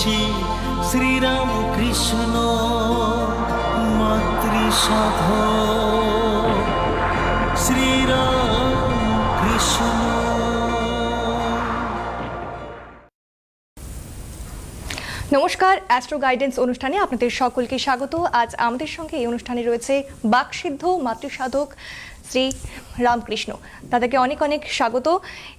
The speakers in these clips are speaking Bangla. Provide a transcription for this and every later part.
শ্রী শ্রীরাম কৃষ্ণ মাতৃসাধক শ্রীরাম কৃষ্ণ। নমস্কার, অ্যাস্ট্রো গাইডেন্স অনুষ্ঠানে আপনাদের সকলকে স্বাগত। আজ আমাদের সঙ্গে এই অনুষ্ঠানে রয়েছে বাকসিদ্ধ মাতৃসাধক শ্রী রামকৃষ্ণ। তাদেরকে অনেক অনেক স্বাগত।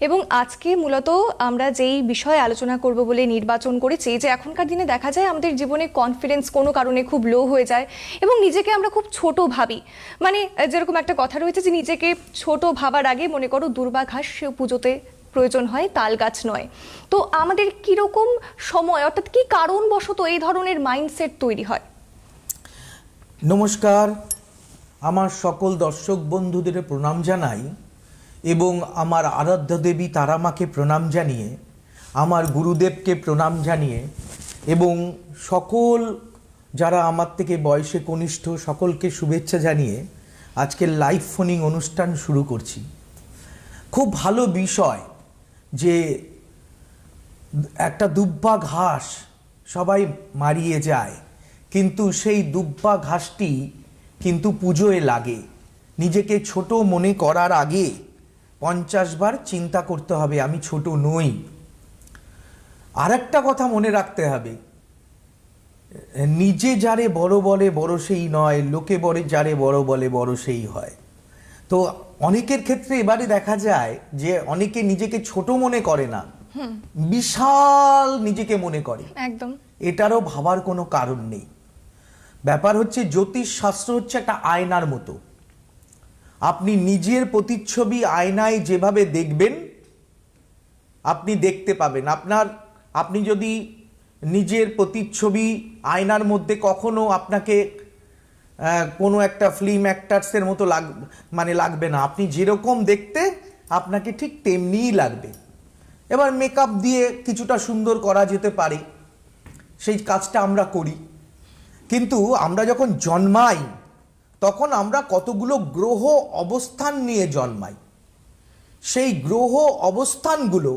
এবং আজকে মূলত আমরা যেই বিষয়ে আলোচনা করব বলে নির্বাচন করেছি, যে এখনকার দিনে দেখা যায় আমাদের জীবনে কনফিডেন্স কোনো কারণে খুব লো হয়ে যায় এবং নিজেকে আমরা খুব ছোট ভাবি। মানে যেরকম একটা কথা রয়েছে যে নিজেকে ছোট ভাবার আগে মনে করো দুর্বা ঘাস পুজোতে প্রয়োজন হয়, তাল গাছ নয়। তো আমাদের কিরকম সময়, অর্থাৎ কি কারণবশত এই ধরনের মাইন্ডসেট তৈরি হয়? নমস্কার, আমার সকল দর্শক বন্ধুদের প্রণাম জানাই এবং আমার আরাধ্য দেবী তারামাকে প্রণাম জানিয়ে, আমার গুরুদেবকে প্রণাম জানিয়ে এবং সকল যারা আমার থেকে বয়সে কনিষ্ঠ সকলকে শুভেচ্ছা জানিয়ে আজকের লাইভ ফোনিং অনুষ্ঠান শুরু করছি। খুব ভালো বিষয় যে একটা দুব্বা ঘাস সবাই মারিয়ে যায়, কিন্তু সেই দুব্বা ঘাসটি কিন্তু পুজোয় লাগে। নিজেকে ছোট মনে করার আগে 50 বার চিন্তা করতে হবে আমি ছোট নই। আর একটা কথা মনে রাখতে হবে, নিজে যারে বড় বলে বড় সেই নয়, লোকে বলে যারে বড় বলে বড় সেই হয়। তো অনেকের ক্ষেত্রে এবারে দেখা যায় যে অনেকে নিজেকে ছোট মনে করে না, বিশাল নিজেকে মনে করে। একদম, এটারও ভাবার কোনো কারণ নেই। ব্যাপার হচ্ছে জ্যোতিষ শাস্ত্র হচ্ছে একটা আয়নার মতো। আপনি নিজের প্রতিচ্ছবি আয়নায় যেভাবে দেখবেন আপনি দেখতে পাবেন। আপনি যদি নিজের প্রতিচ্ছবি আয়নার মধ্যে কখনো আপনাকে কোনো একটা ফিল্ম অ্যাক্টার্সের মতো লাগবে না। আপনি যেরকম দেখতে আপনাকে ঠিক তেমনিই লাগবে। এবার মেকআপ দিয়ে কিছুটা সুন্দর করা যেতে পারে, সেই কাজটা আমরা করি। কিন্তু আমরা যখন জন্মাই তখন আমরা কতগুলো গ্রহ অবস্থান নিয়ে জন্মাই। সেই গ্রহ অবস্থানগুলো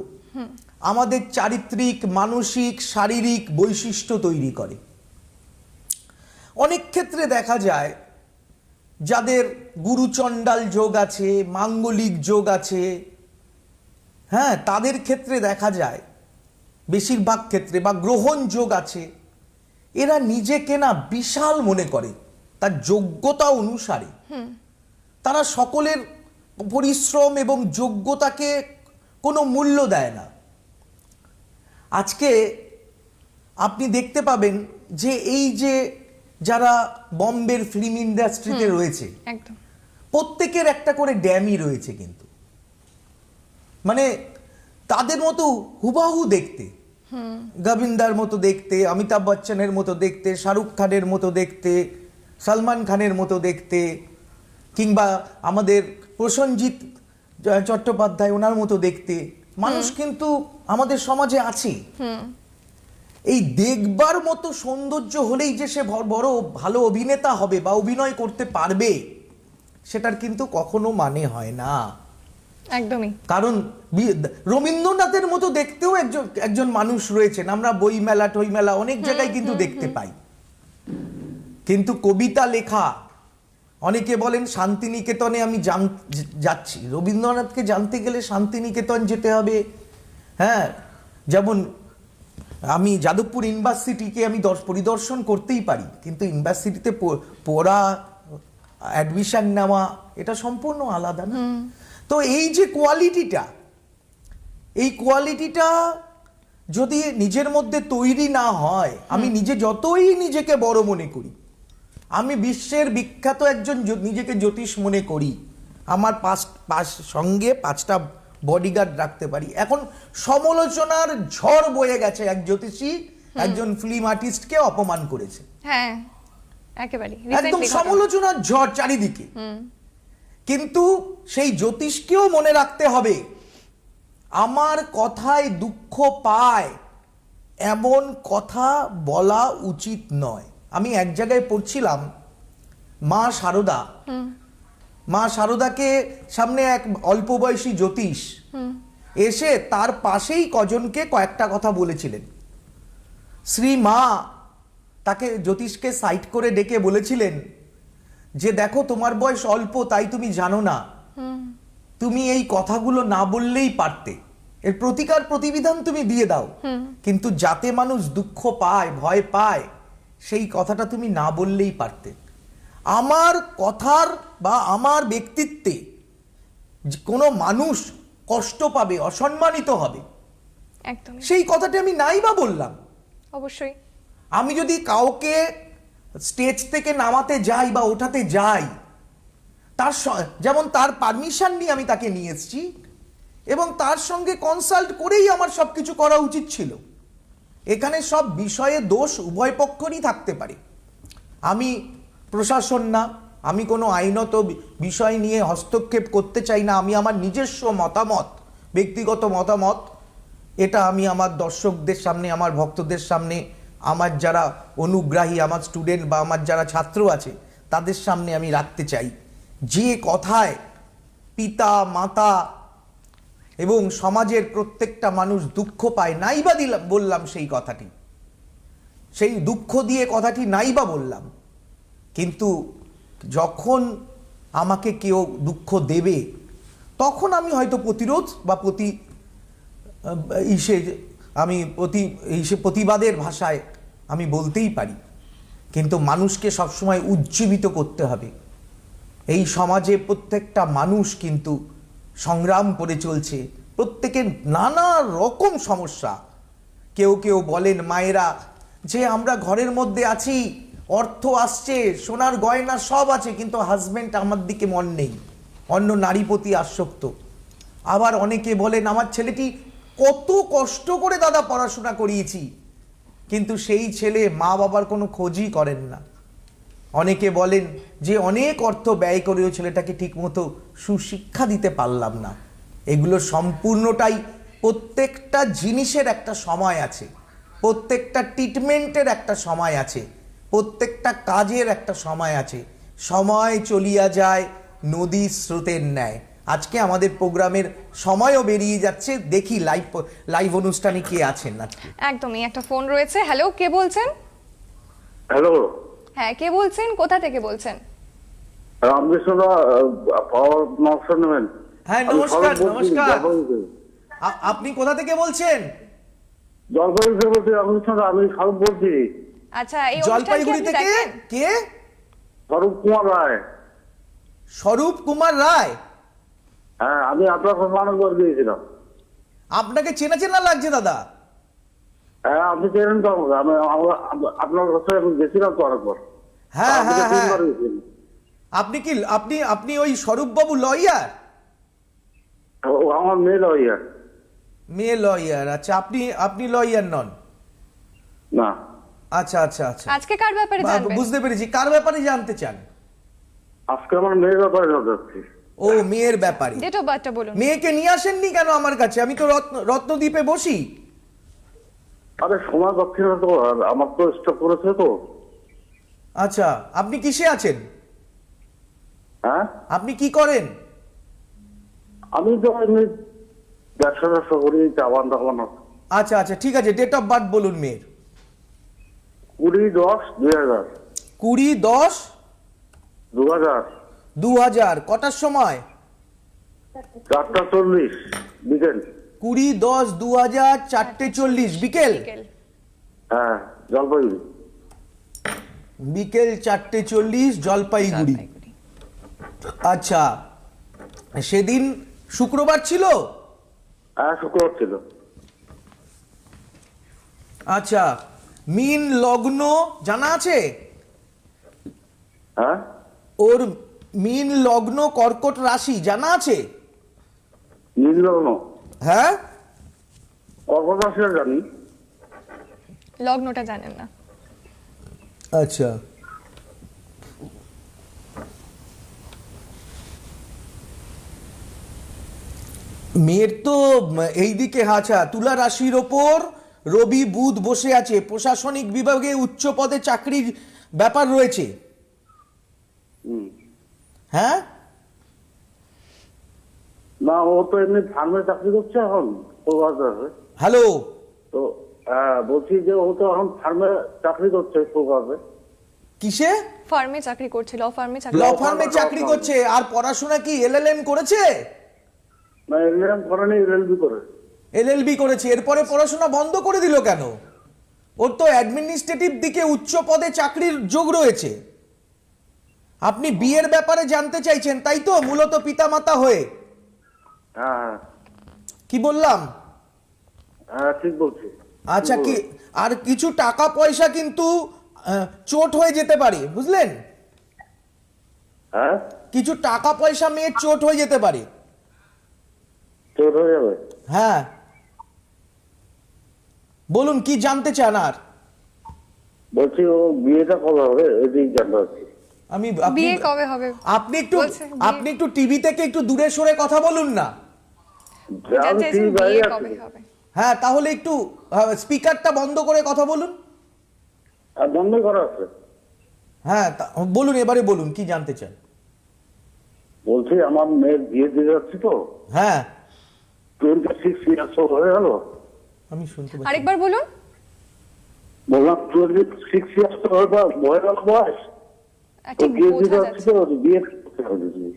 আমাদের চারিত্রিক, মানসিক, শারীরিক বৈশিষ্ট্য তৈরি করে। অনেক ক্ষেত্রে দেখা যায় যাদের গুরুচণ্ডাল যোগ আছে, মাঙ্গলিক যোগ আছে, হ্যাঁ, তাদের ক্ষেত্রে দেখা যায় বেশিরভাগ ক্ষেত্রে, বা গ্রহণ যোগ আছে, এরা নিজেকে না বিশাল মনে করে তার যোগ্যতা অনুসারে। তারা সকলের পরিশ্রম এবং যোগ্যতাকে কোনো মূল্য দেয় না। আজকে আপনি দেখতে পাবেন যে এই যে যারা বম্বের ফিল্ম ইন্ডাস্ট্রিতে রয়েছে, একদম প্রত্যেকের একটা করে ড্যামি রয়েছে, কিন্তু মানে তাদের মতো হুবাহু দেখতে, গোবিন্দার মতো দেখতে, অমিতাভ বচ্চনের মতো দেখতে, শাহরুখ খানের মতো দেখতে, সলমান খানের মতো দেখতে, কিংবা আমাদের প্রসেনজিৎ চট্টোপাধ্যায় ওনার মতো দেখতে মানুষ কিন্তু আমাদের সমাজে আছে। এই দেখবার মতো সৌন্দর্য হলেই যে সে বড় ভালো অভিনেতা হবে বা অভিনয় করতে পারবে, সেটার কিন্তু কখনো মানে হয় না। একদমই। কারণ রবীন্দ্রনাথের মতো দেখতেও একজন মানুষ রয়েছেন, আমরা বই মেলা টই মেলা অনেক জায়গায় কিন্তু দেখতে পাই। কিন্তু কবিতা লেখা, অনেকে বলেন শান্তিনিকেতনে আমি যাচ্ছি। রবীন্দ্রনাথকে জানতে গেলে শান্তিনিকেতন যেতে হবে। হ্যাঁ, যেমন আমি যাদবপুর ইউনিভার্সিটিকে আমি পরিদর্শন করতেই পারি, কিন্তু ইউনিভার্সিটিতে পড়া, অ্যাডমিশন নেওয়া, এটা সম্পূর্ণ আলাদা না? তো এই যে কোয়ালিটিটা, এই কোয়ালিটিটা যদি নিজের মধ্যে তৈরি না হয়, আমি নিজে যতই নিজেকে বড় মনে করি, আমি বিশ্বের বিখ্যাত একজন নিজেকে জ্যোতিষ মনে করি, আমার সঙ্গে 5টা বডিগার্ড রাখতে পারি। এখন সমালোচনার ঝড় বয়ে গেছে, এক জ্যোতিষী একজন ফিল্ম আর্টিস্টকে অপমান করেছে। হ্যাঁ, একেবারে একদম সমালোচনার ঝড় চারিদিকে। কিন্তু সেই জ্যোতিষকেও মনে রাখতে হবে, আমার কথায় দুঃখ পায় এমন কথা বলা উচিত নয়। আমি এক জায়গায় পড়ছিলাম, মা শারদাকে সামনে এক অল্প বয়সী জ্যোতিষ এসে তার পাশেই কজনকে কয়েকটা কথা বলেছিলেন। শ্রী মা তাকে জ্যোতিষকে সাইড করে ডেকে বলেছিলেন যে দেখো তোমার বয়স অল্প তাই তুমি জানো না, তুমি এই কথাগুলো না বললেই পারতে, এর প্রতিকার প্রতিবিধান তুমি দিয়ে দাও, কিন্তু যাতে মানুষ দুঃখ পায় ভয় পায় সেই কথাটা তুমি না বললেই পারতে। আমার কথার বা আমার ব্যক্তিত্বে কোনো মানুষ কষ্ট পাবে, অসম্মানিত হবে, একদম সেই কথাটি আমি নাই বা বললাম। অবশ্যই। আমি যদি কাউকে স্টেজ থেকে নামাতে যাই বা ওঠাতে যাই, যেমন তার পারমিশন নিয়ে আমি তাকে নিয়ে এসেছি এবং তার সঙ্গে কনসাল্ট করেই আমার সবকিছু করা উচিত ছিল। এখানে সব বিষয়ে দোষ উভয় পক্ষেরই থাকতে পারে। আমি প্রশাসন না, আমি কোনো আইনত বিষয় নিয়ে হস্তক্ষেপ করতে চাই না। আমি আমার নিজস্ব মতামত, ব্যক্তিগত মতামত, এটা আমি আমার দর্শকদের সামনে, আমার ভক্তদের সামনে, আমার যারা অনুগ্রাহী, আমার স্টুডেন্ট বা আমার যারা ছাত্র আছে তাদের সামনে আমি রাখতে চাই। যে কথায় পিতা মাতা এবং সমাজের প্রত্যেকটা মানুষ দুঃখ পায়, নাইবা বললাম সেই কথাটি, সেই দুঃখ দিয়ে কথাটি নাইবা বললাম, কিন্তু যখন আমাকে কেউ দুঃখ দেবে তখন আমি হয়তো প্রতিরোধ বা প্রতিবাদের ভাষায় আমি বলতেই পারি, কিন্তু মানুষকে সবসময় উজ্জীবিত করতে হবে। এই সমাজে প্রত্যেকটা মানুষ কিন্তু সংগ্রাম করে চলছে, প্রত্যেকের নানা রকম সমস্যা। কেউ কেউ বলেন মায়েরা যে আমরা ঘরের মধ্যে আছি, অর্থ আসছে, সোনার গয়না সব আছে, কিন্তু হাজবেন্ড আমার দিকে মন নেই, অন্য নারী প্রতি আসক্ত। আবার অনেকে বলেন আমার ছেলেটি কত কষ্ট করে দাদা পড়াশোনা করিয়েছি, কিন্তু সেই ছেলে মা বাবার কোনো খোঁজই করেন না। অনেকে বলেন যে অনেক অর্থ ব্যয় করেও ছেলেটাকে ঠিকমতো সুশিক্ষা দিতে পারলাম না। এগুলো সম্পূর্ণটাই, প্রত্যেকটা জিনিসের একটা সময় আছে, প্রত্যেকটা ট্রিটমেন্টের একটা সময় আছে, প্রত্যেকটা কাজের একটা সময় আছে। সময় চলিয়া যায় নদীর স্রোতের ন্যায়। আজকে আমাদের প্রোগ্রামের সময়ও বেরিয়ে যাচ্ছে, দেখি লাইভ অনুষ্ঠানে কে আছেন আজকে। একদমই, একটা ফোন রয়েছে। হ্যালো, কে বলছেন? হ্যালো, হ্যাঁ, কে বলছেন, কোথা থেকে বলছেন? রামকৃষ্ণ পাওয়ার নকশা নেবেন? হ্যাঁ, নমস্কার। নমস্কার, আপনি কোথা থেকে বলছেন? জলপাইগুড়ি থেকে বলছি রামকৃষ্ণ, আমি স্বরূপ বলছি। আচ্ছা, এই অনুষ্ঠান কি জলপাইগুড়ি আপনি থেকে দেখেন? কে? স্বরূপ কুমার রায়। স্বরূপ কুমার রায়। হ্যাঁ, আমি আপনার সম্মান করে দিয়েছিলাম। আপনাকে চেনা চেনা লাগছে দাদা। হ্যাঁ, আপনি চেনেন তো আমাকে। আপনার কাছে আমি গেছিলাম তো অনেকবার। হ্যাঁ আপনি হ্যাঁ হ্যাঁ। 3 বার গেছেন। আপনি কি আপনি ওই স্বরূপ বাবু লয়ার? ও আমার মেয়ে লইয়া। মেয়ে লয়ার, আচ্ছা। আপনি লয়ার নন? না। আচ্ছা আচ্ছা আচ্ছা, আজকে কার ব্যাপারে জানবেন? বুঝতে পেরেছি। কার ব্যাপারে জানতে চান? আজকে আমার মেয়ের ব্যাপারে জানতে চাচ্ছি। ও, মেয়ের ব্যাপারে। ডেট অফ বার্থটা বলুন। মেয়েকে নিয়ে আসেননি কেন আমার কাছে? আমি তো রত্নদ্বীপে বসি। আরে সময় পাচ্ছি না তো, আর আমার তো স্টক করেছে তো। আচ্ছা, আপনি কিসে আছেন? হ্যাঁ, আপনি কি করেন? আমি তো এমনি ব্যবসা করি, চাবান টাবান। আচ্ছা আচ্ছা, ঠিক আছে। ডেট অফ বার্থ বলুন মেয়ের। 20-10-2000। 20-10-2000। 2000। কটার সময়? 4:40 বিকেল। 20-10-2000, 4:40 বিকেল। হ্যাঁ, জলপাইগুড়ি। বিকেল 4:40 জলপাইগুড়ি। আচ্ছা, সেদিন শুক্রবার ছিল? হ্যাঁ, শুক্রবার ছিল। আচ্ছা, মীন লগ্ন জানা আছে? হ্যাঁ, ওর মীন লগ্ন কর্কট রাশি জানা আছে? নীল লগ্ন। হ্যাঁ, কর্কট রাশিটা জানি। লগ্নটা জানেন না? আচ্ছা। মেয়ের তো এইদিকে, আচ্ছা, তুলা রাশির ওপর রবি বুধ বসে আছে, প্রশাসনিক বিভাগে উচ্চ পদে চাকরির ব্যাপার রয়েছে। হ্যাঁ, না, ও তো এমনি ফার্মে চাকরি করছে এখন। হ্যালো, তো বলছি যে ও তো এখন ফার্মে চাকরি করছে প্রভাবে। কিসে? ফার্মে চাকরি করছে, ল ফার্মে চাকরি ল ফার্মে চাকরি করছে। আর পড়াশোনা কি এলএলএম করেছে? না, এলএম করেনি, এলএলবি করে। এলএলবি করেছে, এরপরে পড়াশোনা বন্ধ করে দিল কেন? ওর তো অ্যাডমিনিস্ট্রেটিভ দিকে উচ্চ পদে চাকরির যোগ রয়েছে। আপনি বিয়ের ব্যাপারে জানতে চাইছেন তাই তো, মূলত পিতামাতা হয়ে? হ্যাঁ কি বললাম? হ্যাঁ, ঠিক বলছি। আচ্ছা, কি আর কিছু টাকা পয়সা কিন্তু চোট হয়ে যেতে পারে, বুঝলেন? হ্যাঁ, কিছু টাকা পয়সা মেয়ের চোট হয়ে যেতে পারে। তোর হয়ে যাবে। হ্যাঁ, বলুন কি জানতে চান আর? বলছি ও বিয়েটা কবে হবে এদিকে জানতে চাচ্ছি। বিয়ে কবে হবে আপনি একটু বলছে, বিয়ে- আপনি একটু টিভি থেকে একটু দূরে সরে কথা বলুন না। জানতে আমি চাইছেন ঠিক বাইরে বিয়ে আছি। কবে হবে। হ্যাঁ, তাহলে একটু স্পিকারটা বন্ধ করে কথা বলুন। আর বন্ধ করা আছে। হ্যাঁ, বলুন, এবারে বলুন কি জানতে চান। বলছি আমার মেয়ের বিয়ে দিয়ে যাচ্ছি তো, হ্যাঁ, 26 ইয়ার্স হয়ে গেল। আমি শুনতে পাচ্ছি। আরেকবার বলুন। বললাম 26 ইয়ার্স হয়ে গেল বয়স। তো ঠিক বিয়ে দিয়ে বোঝা যাচ্ছি যাচ্ছে। তো, বিয়ে করতে হবে যদি।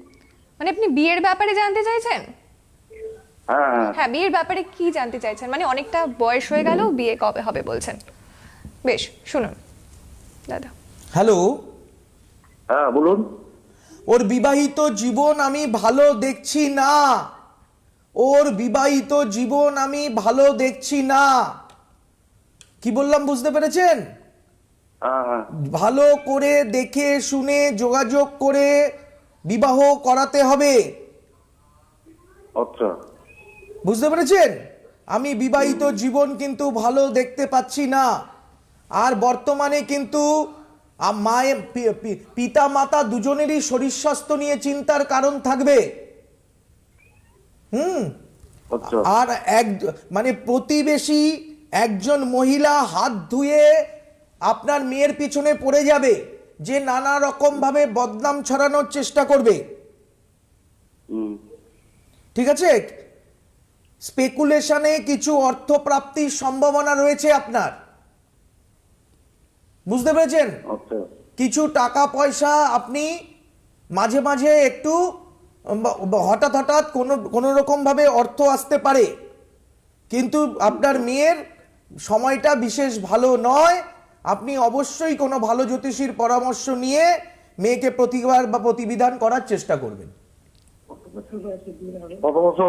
মানে আপনি বিয়ের ব্যাপারে জানতে চাইছেন? হ্যাঁ হ্যাঁ, বিয়ের ব্যাপারে কি জানতে চাইছেন? মানে অনেকটা বয়স হয়ে গেল, বিয়ে কবে হবে বলছেন। বেশ, শুনুন দাদা। হ্যালো, হ্যাঁ, বলুন। ওর বিবাহিত জীবন আমি ভালো দেখছি না। ওর বিবাহিত জীবন আমি ভালো দেখছি না। কি বললাম বুঝতে পেরেছেন? হ্যাঁ হ্যাঁ, ভালো করে দেখে শুনে যোগাযোগ করে বিবাহ করাতে হবে। আচ্ছা। বুঝতে পেরেছেন? আমি বিবাহিত জীবন কিন্তু ভালো দেখতে পাচ্ছি না। আর বর্তমানে কিন্তু মায়ের পিতা মাতা দুজনেরই শরীর স্বাস্থ্য নিয়ে চিন্তার কারণ থাকবে। আচ্ছা। আর মানে প্রতিবেশী একজন মহিলা হাত ধুয়ে আপনার মেয়ের পিছনে পড়ে যাবে, যে নানা রকম ভাবে বদনাম ছড়ানোর চেষ্টা করবে। হুম। ঠিক আছে? স্পেকুলেশনে কিছু অর্থ প্রাপ্তির সম্ভাবনা রয়েছে আপনার। বুঝতে পেরেছেন? আচ্ছা। কিছু টাকা পয়সা আপনি মাঝে মাঝে একটু হঠাৎ হঠাৎ কোনো রকম ভাবে অর্থ আসতে পারে, কিন্তু আপনার মেয়ের সময়টা বিশেষ ভালো নয়। আপনি অবশ্যই কোনো ভালো জ্যোতিষীর পরামর্শ নিয়ে মেয়েকে প্রতিবার বা প্রতিবিধান করার চেষ্টা করবেন। কত বছর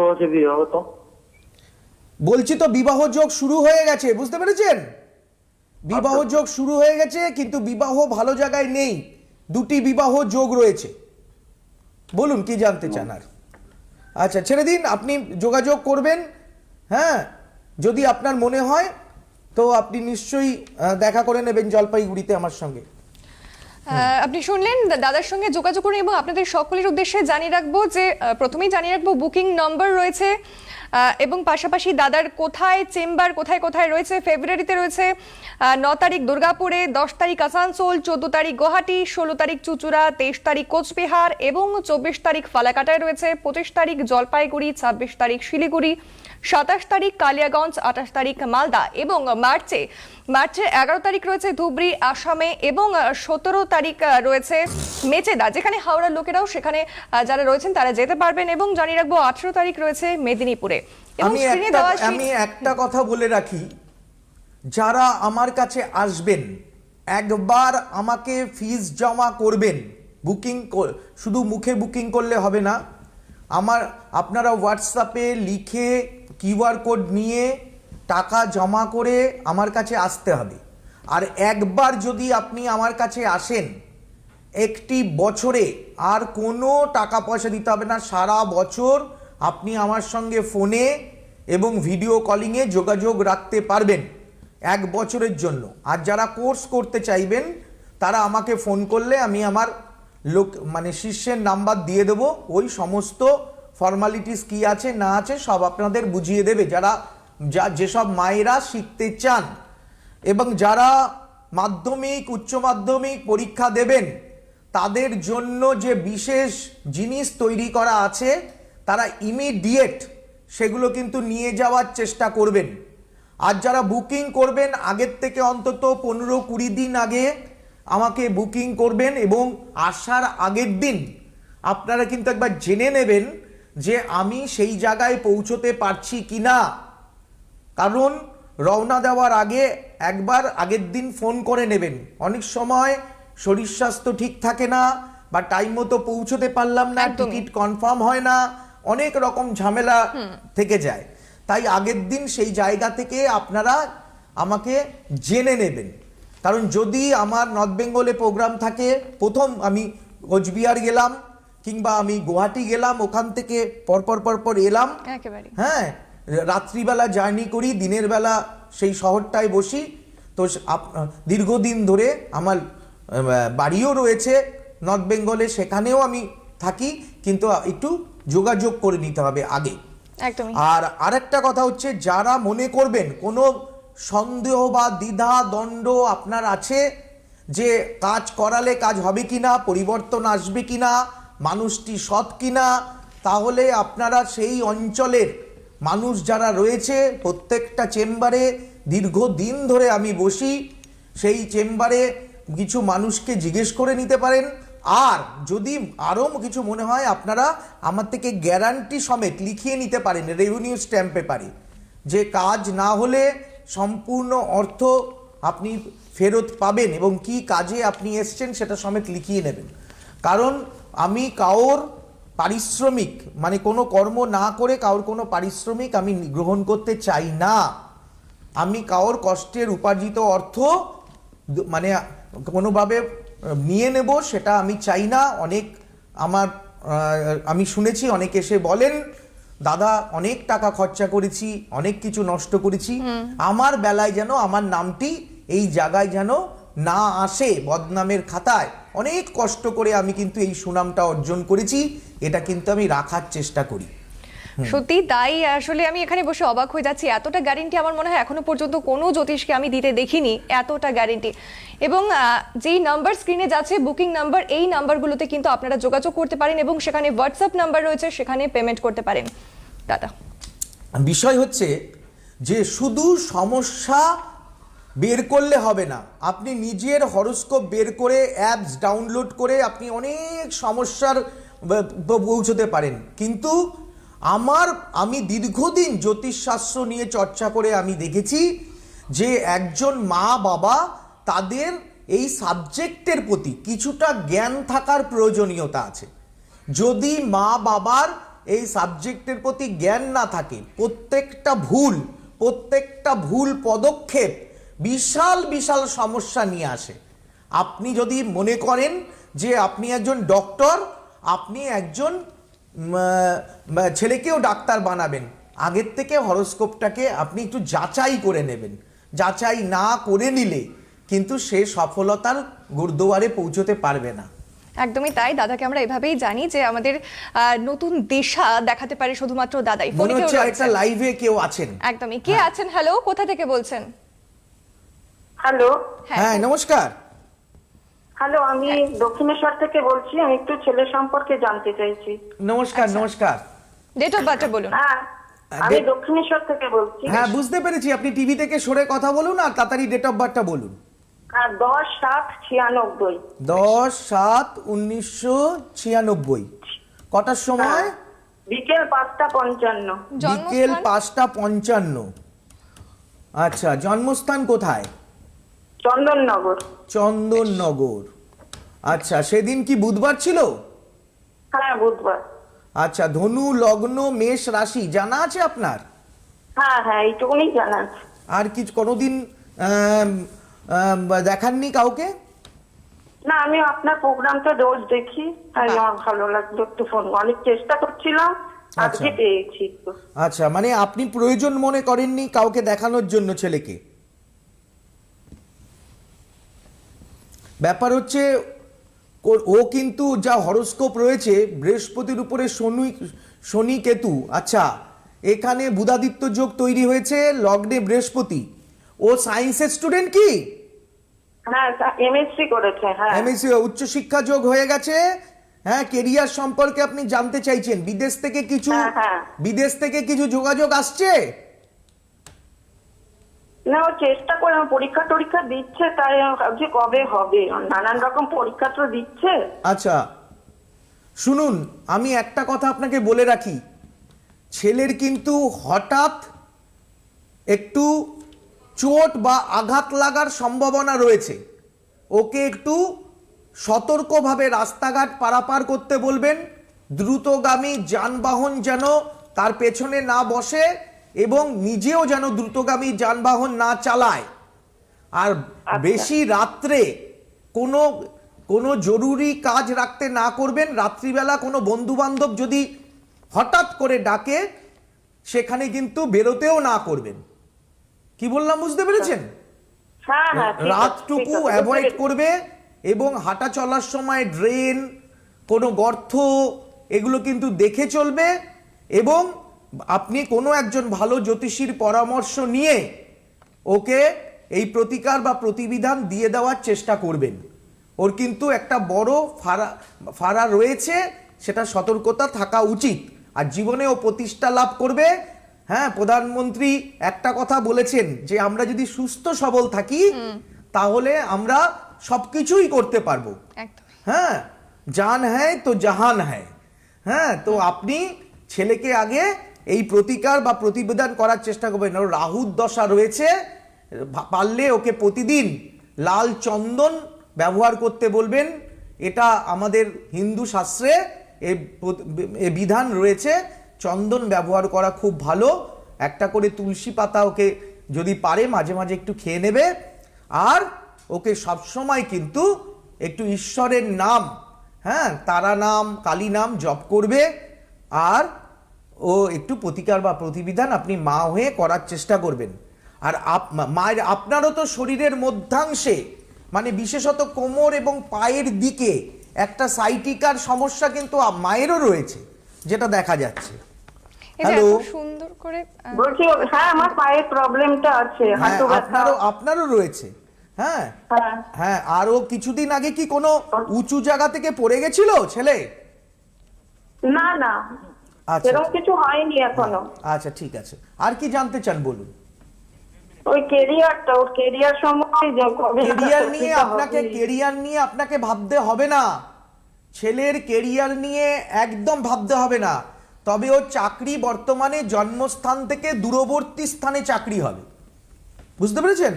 হয়েছে বিয়ে হবে তো? বলছি তো বিবাহ যোগ শুরু হয়ে গেছে, বুঝতে পেরেছেন? বিবাহ যোগ শুরু হয়ে গেছে, কিন্তু বিবাহ ভালো জায়গায় নেই। দুটি বিবাহ যোগ রয়েছে। বলুন কি জানতে চান আর? আচ্ছা, ছেড়ে দিন, আপনি যোগাযোগ করবেন। হ্যাঁ, যদি আপনার মনে হয় তো আপনি নিশ্চয়ই দেখা করে নেবেন জলপাইগুড়িতে আমার সঙ্গে। আপনি শুনলেন, দাদার সঙ্গে যোগাযোগ করুন। এবং আপনাদের সকলের উদ্দেশ্যে জানিয়ে রাখবো যে প্রথমেই জানিয়ে রাখবো বুকিং নম্বর রয়েছে, এবং পাশাপাশি দাদার কোথায় চেম্বার কোথায় কোথায় রয়েছে। ফেব্রুয়ারিতে রয়েছে 9 তারিখ দুর্গাপুরে, 10 তারিখ আসানসোল, 14 তারিখ গুয়াহাটি, 16 তারিখ চুচুড়া, 23 তারিখ কোচবিহার এবং 24 তারিখ ফালাকাটায় রয়েছে, 25 তারিখ জলপাইগুড়ি, 26 তারিখ শিলিগুড়ি, 27 তারিখ কালিয়াগঞ্জ, 28 তারিখ মালদা এবং মার্চের 11 তারিখ রয়েছে ধুবড়ি আসামে এবং 17 তারিখ রয়েছে মেচেদা, যেখানে হাওড়ার লোকেরাও সেখানে যারা রয়েছেন তারা যেতে পারবেন। এবং জানিয়ে রাখবো 18 তারিখ রয়েছে মেদিনীপুরে। এবং স্ক্রিনে দেওয়া আমি একটা কথা বলে রাখি, যারা আমার কাছে আসবেন একবার আমাকে ফিস জমা করবেন। বুকিং শুধু মুখে বুকিং করলে হবে না, আপনারা হোয়াটসঅ্যাপে লিখে কিউআর কোড নিয়ে টাকা জমা করে আমার কাছে আসতে হবে। আর একবার যদি আপনি আমার কাছে আসেন, একটি বছরে আর কোনো টাকা পয়সা দিতে হবে না। সারা বছর আপনি আমার সঙ্গে ফোনে এবং ভিডিও কলিংয়ে যোগাযোগ রাখতে পারবেন 1 বছরের জন্য। আর যারা কোর্স করতে চাইবেন তারা আমাকে ফোন করলে আমি আমার মানে শিষ্যের নাম্বার দিয়ে দেবো। ওই সমস্ত ফর্মালিটিস কি আছে না আছে সব আপনাদের বুঝিয়ে দেবে, যেসব মায়েরা শিখতে চান। এবং যারা মাধ্যমিক উচ্চ মাধ্যমিক পরীক্ষা দেবেন তাদের জন্য যে বিশেষ জিনিস তৈরি করা আছে, তারা ইমিডিয়েট সেগুলো কিন্তু নিয়ে যাওয়ার চেষ্টা করবেন। আর যারা বুকিং করবেন আগের থেকে অন্তত 15-20 দিন আগে আমাকে বুকিং করবেন, এবং আসার আগের দিন আপনারা কিন্তু একবার জেনে নেবেন যে আমি সেই জায়গায় পৌঁছতে পারছি কিনা। কারণ রওনা দেওয়ার আগে একবার আগের দিন ফোন করে নেবেন। অনেক সময় শরীর স্বাস্থ্য ঠিক থাকে না, বা টাইম মতো পৌঁছতে পারলাম না, একদমই। টিকিট কনফার্ম হয় না, অনেক রকম ঝামেলা থেকে যায়। তাই আগের দিন সেই জায়গা থেকে আপনারা আমাকে জেনে নেবেন। কারণ যদি আমার নর্থ বেঙ্গলে প্রোগ্রাম থাকে, প্রথম আমি কোচবিহার গেলাম কিংবা আমি গুয়াহাটি গেলাম, ওখান থেকে পরপর এলাম, একেবারে হ্যাঁ, রাত্রিবেলা জার্নি করি, দিনের বেলা সেই শহরটায় বসি। তো দীর্ঘদিন ধরে আমার বাড়িও রয়েছে নর্থ বেঙ্গলে, সেখানেও আমি থাকি, কিন্তু একটু যোগাযোগ করে নিতে হবে আগে। একদমই। আর আরেকটা কথা হচ্ছে, যারা মনে করবেন কোনো সন্দেহ বা দ্বিধা দ্বন্দ্ব আপনার আছে যে কাজ করালে কাজ হবে কিনা, পরিবর্তন আসবে কিনা, মানুষটি সৎ কিনা, তাহলে আপনারা সেই অঞ্চলের মানুষ যারা রয়েছে, প্রত্যেকটা চেম্বারে দীর্ঘদিন ধরে আমি বসি, সেই চেম্বারে কিছু মানুষকে জিজ্ঞেস করে নিতে পারেন। আর যদি আরও কিছু মনে হয়, আপনারা আমার থেকে গ্যারান্টি সমেত লিখিয়ে নিতে পারেন রেভিনিউ স্ট্যাম্প পেপারে, যে কাজ না হলে সম্পূর্ণ অর্থ আপনি ফেরত পাবেন, এবং কি কাজে আপনি এসছেন সেটা সমেত লিখিয়ে নেবেন। কারণ আমি কারোর পারিশ্রমিক, মানে কোনো কর্ম না করে কারোর কোনো পারিশ্রমিক আমি গ্রহণ করতে চাই না। আমি কারোর কষ্টের উপার্জিত অর্থ মানে কোনোভাবে নিয়ে নেব, সেটা আমি চাই না। অনেক আমি শুনেছি অনেকে এসে বলেন, দাদা অনেক টাকা খরচা করেছি, অনেক কিছু নষ্ট করেছি, আমার বেলায় যেন আমার নামটি এই জায়গায় যেন না আসে বদনামের খাতায়। অনেক কষ্ট করে আমি কিন্তু এই সুনামটা অর্জন করেছি, এটা কিন্তু আমি রাখার চেষ্টা করি। সত্যি তাই। আসলে আমি এখানে বসে অবাক হয়ে যাচ্ছি, এতটা গ্যারেন্টি আমার মনে হয় এখনো পর্যন্ত কোনো জ্যোতিষকে আমি দিতে দেখিনি, এতটা গ্যারেন্টি। এবং যেই নাম্বার স্ক্রিনে যাচ্ছে বুকিং নাম্বার, এই নাম্বারগুলোতে কিন্তু আপনারা যোগাযোগ করতে পারেন, এবং সেখানে হোয়াটসঅ্যাপ নাম্বার রয়েছে, সেখানে পেমেন্ট করতে পারেন। দাদা, বিষয় হচ্ছে যে শুধু সমস্যা বের করলে হবে না, আপনি নিজের হরোস্কোপ বের করে অ্যাপস ডাউনলোড করে আপনি অনেক সমস্যার পৌঁছতে পারেন। কিন্তু আমি দীর্ঘদিন জ্যোতিষশাস্ত্র নিয়ে চর্চা করে আমি দেখেছি যে একজন মা বাবা তাদের এই সাবজেক্টের প্রতি কিছুটা জ্ঞান থাকার প্রয়োজনীয়তা আছে। যদি মা বাবার এই সাবজেক্টের প্রতি জ্ঞান না থাকে, প্রত্যেকটা ভুল পদক্ষেপ বিশাল বিশাল সমস্যা নিয়ে আসে। আপনি যদি মনে করেন যে আপনি একজন ডক্টর, আপনি একজন ছেলেকেও ডাক্তার বানাবেন, আগের থেকে হরোস্কোপটাকে আপনি একটু যাচাই করে নেবেন। যাচাই না করে নিলে কিন্তু সে সফলতার গুরুদুয়ারে পৌঁছতে পারবে না। একদমই তাই। দাদাকে আমরা এভাবেই জানি যে আমাদের নতুন দিশা দেখাতে পারে শুধুমাত্র দাদাই। মনে হচ্ছে একটা লাইভে কেউ আছেন। একদমই। কে আছেন? হ্যালো, কোথা থেকে বলছেন? হ্যালো। হ্যাঁ, নমস্কার। হ্যালো, আমি দক্ষিণেশ্বর থেকে বলছি। আমি একটু ছেলে সম্পর্কে জানতে চাইছি। নমস্কার। নমস্কার। ডেট অফ বার্থ বলুন। হ্যাঁ, আমি দক্ষিণেশ্বর থেকে বলছি। হ্যাঁ, বুঝতে পেরেছি। আপনি টিভি থেকে সরে কথা বলুন আর তাড়াতাড়ি ডেট অফ বার্থটা বলুন। 10/7/96। 10/7/1996। কটার সময়? বিকেল 5:55। বিকেল 5:55। আচ্ছা, জন্মস্থান কোথায়? চন্দননগর। চন্দননগর। আচ্ছা, সেদিন কি বুধবার ছিল? হ্যাঁ, বুধবার। আচ্ছা, ধনু লগ্ন মেষ রাশি জানা আছে আপনার? হ্যাঁ হ্যাঁ, এইটুকুনি জানা আছে। আর কি কোনোদিন দেখাননি কাউকে? না, আমি আপনার প্রোগ্রামটা রোজ দেখি, তাই আমার ভালো লাগলো একটু ফোন। অনেক চেষ্টা করছিলাম, আজকে পেয়েছি। আচ্ছা, মানে আপনি প্রয়োজন মনে করেননি কাউকে দেখানোর জন্য ছেলেকে? ব্যাপার হচ্ছে ও কিন্তু যা হরোস্কোপ রয়েছে বৃহস্পতির উপরে শনি কেতু, আচ্ছা এখানে বুধাদিত্য যোগ তৈরি হয়েছে, লগ্নে বৃহস্পতি। ও সায়েন্সের স্টুডেন্ট কি? হ্যাঁ, এমএসসি করেছে। হ্যাঁ, এমএসসি উচ্চশিক্ষা যোগ হয়ে গেছে। হ্যাঁ, কেরিয়ার সম্পর্কে আপনি জানতে চাইছেন, বিদেশ থেকে কিছু যোগাযোগ আসছে? না, ও চেষ্টা করে পরীক্ষা টরীক্ষা দিচ্ছে, তাই আমি ভাবছি কবে হবে। নানান রকম পরীক্ষা তো দিচ্ছে। আচ্ছা শুনুন, আমি একটা কথা আপনাকে বলে রাখি, ছেলের কিন্তু হঠাৎ একটু চোট বা আঘাত লাগার সম্ভাবনা রয়েছে। ওকে একটু সতর্কভাবে রাস্তাঘাট পারাপার করতে বলবেন। দ্রুতগামী যানবাহন যেন তার পেছনে না বসে এবং নিজেও যেন দ্রুতগামী যানবাহন না চালায়। আর বেশি রাত্রে কোনো জরুরি কাজ রাখতে না করবেন। রাত্রিবেলা কোনো বন্ধু বান্ধব যদি হঠাৎ করে ডাকে সেখানে কিন্তু বেরোতেও না করবেন। কি বললাম বুঝতে পেরেছেন? হ্যাঁ হ্যাঁ, ঠিক আছে, রাতটুকু ঠিক আছে, অ্যাভয়েড বুঝতে পেরেছি। করবে এবং হাঁটা চলার সময় ড্রেন, কোনো গর্ত এগুলো কিন্তু দেখে চলবে। এবং আপনি কোনো একজন ভালো জ্যোতিষীর পরামর্শ নিয়ে ওকে এই প্রতিকার বা প্রতিবিধান দিয়ে দেওয়ার চেষ্টা করবেন। ওর কিন্তু একটা বড় ফাড়া রয়েছে, সেটা সতর্কতা থাকা উচিত। আর জীবনে ও প্রতিষ্ঠা লাভ করবে। হ্যাঁ, প্রধানমন্ত্রী একটা কথা বলেছেন যে আমরা যদি সুস্থ সবল থাকি তাহলে আমরা সবকিছুই করতে পারবো। একদম। হ্যাঁ, জান হ্যায় তো জাহান হ্যায়। হ্যাঁ, তো আপনি ছেলেকে আগে এই প্রতিকার বা প্রতিবেদন করার চেষ্টা করবেন। ওর রাহুর দশা রয়েছে, পারলে ওকে প্রতিদিন লাল চন্দন ব্যবহার করতে বলবেন। এটা আমাদের হিন্দু শাস্ত্রে এ বিধান রয়েছে, চন্দন ব্যবহার করা খুব ভালো। একটা করে তুলসী পাতা ওকে যদি পারে মাঝে মাঝে একটু খেয়ে নেবে। আর ওকে সবসময় কিন্তু একটু ঈশ্বরের নাম, হ্যাঁ, তারা নাম, কালী নাম জপ করবে। আর ও একটু প্রতিকার বা প্রতিবিধান আপনি মা হয়ে করার চেষ্টা করবেন। আর মায়ের আপনারও তো শরীরের মধ্যাংশে মানে বিশেষত কোমর এবং পায়ের দিকে একটা সাইটিকার সমস্যা কিন্তু মায়েরও রয়েছে, যেটা দেখা যাচ্ছে। এই যে হ্যালো, এত সুন্দর করে বলছি, হ্যাঁ আমার পায়ের প্রবলেমটা আছে, হ্যাঁ হাঁটু ব্যথা। আপনারও রয়েছে। হ্যাঁ হ্যাঁ হ্যাঁ, আর ও কিছুদিন আগে কি কোনো উঁচু জায়গা থেকে পড়ে গেছিল ছেলে? না না, আচ্ছা এরকম কিছু হয়নি এখনো। আচ্ছা, ঠিক আছে। আর কি জানতে চান বলুন। ওই কেরিয়ারটা, ওর কেরিয়ার সম্বন্ধে কেরিয়ার নিয়ে আপনাকে ভাবতে হবে না। ছেলের কেরিয়ার নিয়ে একদম ভাবতে হবে না। তবে ওর চাকরি বর্তমানে জন্মস্থান থেকে দূরবর্তী স্থানে চাকরি হবে, বুঝতে পেরেছেন?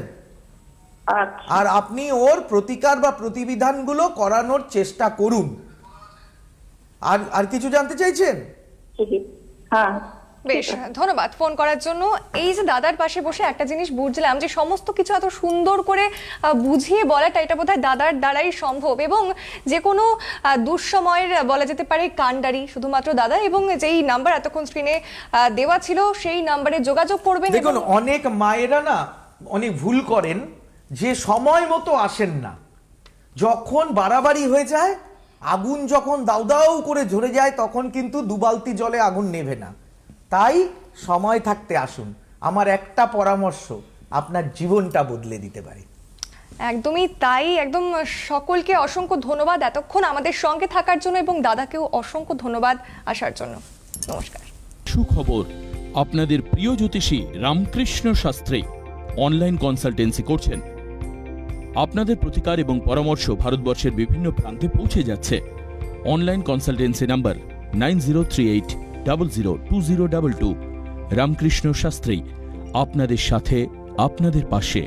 আচ্ছা, আর আপনি ওর প্রতিকার বা প্রতিবিধানগুলো করানোর চেষ্টা করুন। আর কিছু জানতে চাইছেন? হ্যাঁ বেশ, ধন্যবাদ ফোন করার জন্য। এই যে দাদার পাশে বসে একটা জিনিস বুঝলাম যে সমস্ত কিছু এত সুন্দর করে বুঝিয়ে বলাটা, এটা বোধহয় দাদার দ্বারাই সম্ভব। এবং যে কোনো দুঃসময়ের বলা যেতে পারে কাণ্ডারি শুধুমাত্র দাদা। এবং যেই নাম্বার এতক্ষণ স্ক্রিনে দেওয়া ছিল সেই নাম্বারে যোগাযোগ করবেন। দেখুন, অনেক মায়েরা না অনেক ভুল করেন যে সময় মতো আসেন না। যখন বাড়াবাড়ি হয়ে যায়, আগুন যখন দাউ দাউ করে ঝরে যায়, তখন কিন্তু দুবালতি জলে আগুন নেভে না। তাই সময় থাকতে আসুন। আমার একটা পরামর্শ আপনার জীবনটা বদলে দিতে পারে। একদমই তাই। একদম সকলকে অসংখ্য ধন্যবাদ এতক্ষণ আমাদের সঙ্গে থাকার জন্য, এবং দাদাকেও অসংখ্য ধন্যবাদ আসার জন্য। নমস্কার। সুখবর, আপনাদের প্রিয় জ্যোতিষী রামকৃষ্ণ শাস্ত্রী অনলাইন কনসালটেন্সি করছেন। আপনাদের প্রতিকার এবং পরামর্শ ভারতবর্ষের বিভিন্ন প্রান্তে পৌঁছে যাচ্ছে। Online consultancy number 9038002022। Ramakrishna Shastri, আপনাদের সাথে, আপনাদের পাশে।